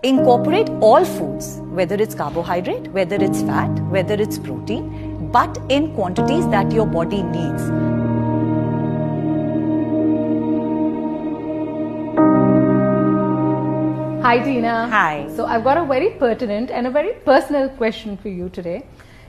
Incorporate all foods, whether it's carbohydrate, whether it's fat, whether it's protein, but in quantities that your body needs. Hi Tina. Hi. So I've got a very pertinent and a very personal question for you today.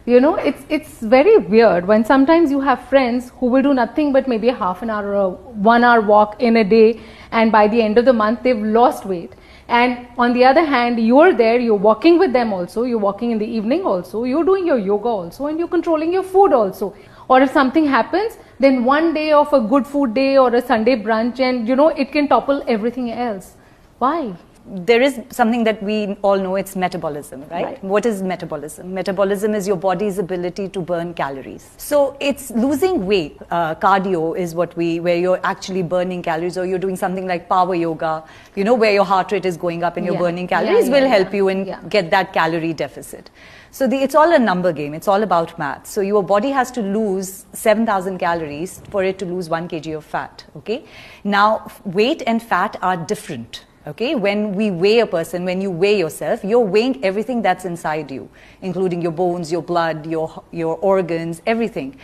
You know, it's very weird when sometimes you have friends who will do nothing but maybe a half an hour or a 1 hour walk in a day, and by the end of the month they've lost weight. And on the other hand, you're there, you're walking with them also, you're walking in the evening also, you're doing your yoga also, and you're controlling your food also. Or if something happens, then one day of a good food day or a Sunday brunch, and you know, it can topple everything else. Why? There is something that we all know, it's metabolism, right? What is metabolism? Metabolism is your body's ability to burn calories. So it's losing weight. Cardio is where you're actually burning calories, or you're doing something like power yoga, you know, where your heart rate is going up and you're burning calories, will help you in get that calorie deficit. So it's all a number game. It's all about math. So your body has to lose 7,000 calories for it to lose 1 kg of fat, okay? Now, weight and fat are different. Okay, when we weigh a person, when you weigh yourself, you're weighing everything that's inside you, including your bones, your blood, your organs, everything.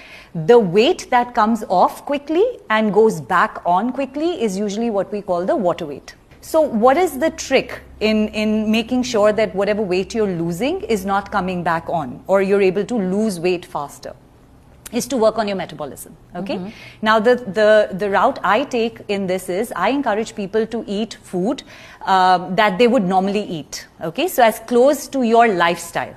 The weight that comes off quickly and goes back on quickly is usually what we call the water weight. So what is the trick in making sure that whatever weight you're losing is not coming back on, or you're able to lose weight faster? Is to work on your metabolism, okay? Now, the route I take in this is, I encourage people to eat food that they would normally eat, okay? So as close to your lifestyle.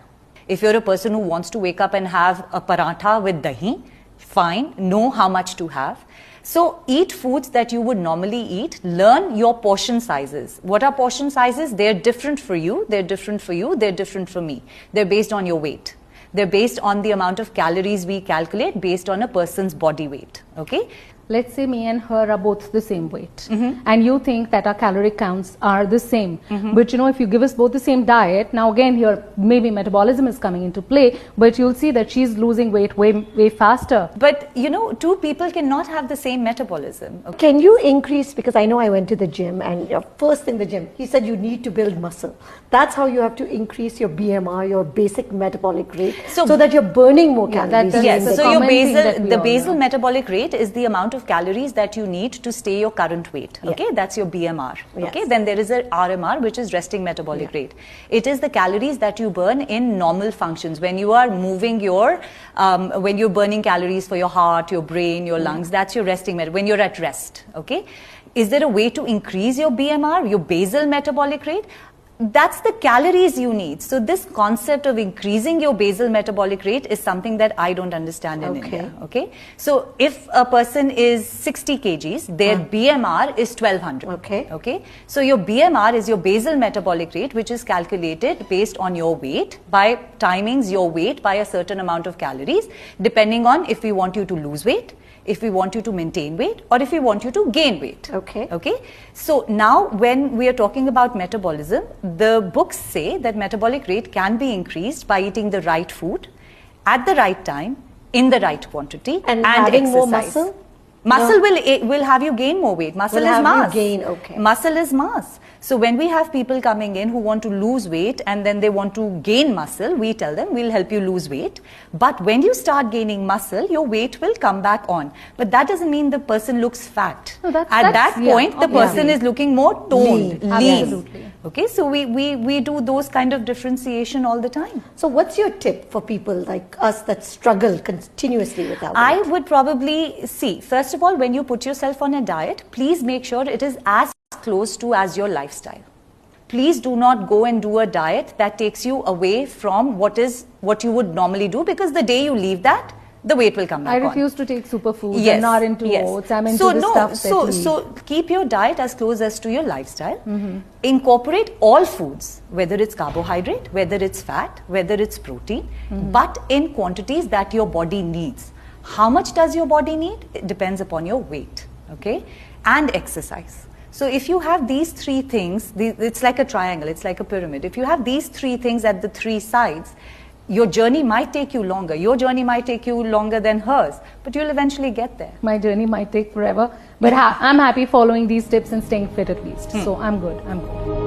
If you're a person who wants to wake up and have a paratha with dahi, fine, know how much to have. So eat foods that you would normally eat, learn your portion sizes. What are portion sizes? They're different for you, they're different for you, they're different for me. They're based on your weight. They're based on the amount of calories we calculate based on a person's body weight, okay? Let's say me and her are both the same weight, and you think that our calorie counts are the same. But you know, if you give us both the same diet, now again here maybe metabolism is coming into play, but you'll see that she's losing weight way faster. But you know, two people cannot have the same metabolism. Okay. Can you increase, because I know I went to the gym, and first in the gym, he said you need to build muscle. That's how you have to increase your BMR, your basic metabolic rate, so that you're burning more calories. Yes, so your basal metabolic rate is the amount of calories that you need to stay your current weight, okay? That's your BMR, okay? Then there is a RMR, which is resting metabolic rate. It is the calories that you burn in normal functions. When you are moving your, when you're burning calories for your heart, your brain, your lungs, that's your resting when you're at rest, okay? Is there a way to increase your BMR, your basal metabolic rate? That's the calories you need. So this concept of increasing your basal metabolic rate is something that I don't understand in India. Okay. So if a person is 60 kgs, their BMR is 1200. Okay. Okay. So your BMR is your basal metabolic rate, which is calculated based on your weight by timings your weight by a certain amount of calories, depending on if we want you to lose weight, if we want you to maintain weight, or if we want you to gain weight. Okay. Okay. So now when we are talking about metabolism, the books say that metabolic rate can be increased by eating the right food at the right time, in the right quantity, and having exercise. more muscle? Muscle will have you gain more weight. Muscle is mass. Okay. Muscle is mass. So when we have people coming in who want to lose weight and then they want to gain muscle, we tell them we'll help you lose weight. But when you start gaining muscle, your weight will come back on. But that doesn't mean the person looks fat. No, At that point, the person is looking more toned, lean. Absolutely. Okay, so we do those kind of differentiation all the time. So what's your tip for people like us that struggle continuously with our weight? I would probably see, first of all, when you put yourself on a diet, please make sure it is as close to as your lifestyle. Please do not go and do a diet that takes you away from what you would normally do, because the day you leave that, the weight will come back on. I refuse to take superfoods. I'm not into oats. I'm into So keep your diet as close as to your lifestyle. Incorporate all foods, whether it's carbohydrate, whether it's fat, whether it's protein, but in quantities that your body needs. How much does your body need? It depends upon your weight, okay? And exercise. So if you have these three things, it's like a triangle, it's like a pyramid. If you have these three things at the three sides, your journey might take you longer. Your journey might take you longer than hers, but you'll eventually get there. My journey might take forever, but I'm happy following these tips and staying fit at least. So I'm good.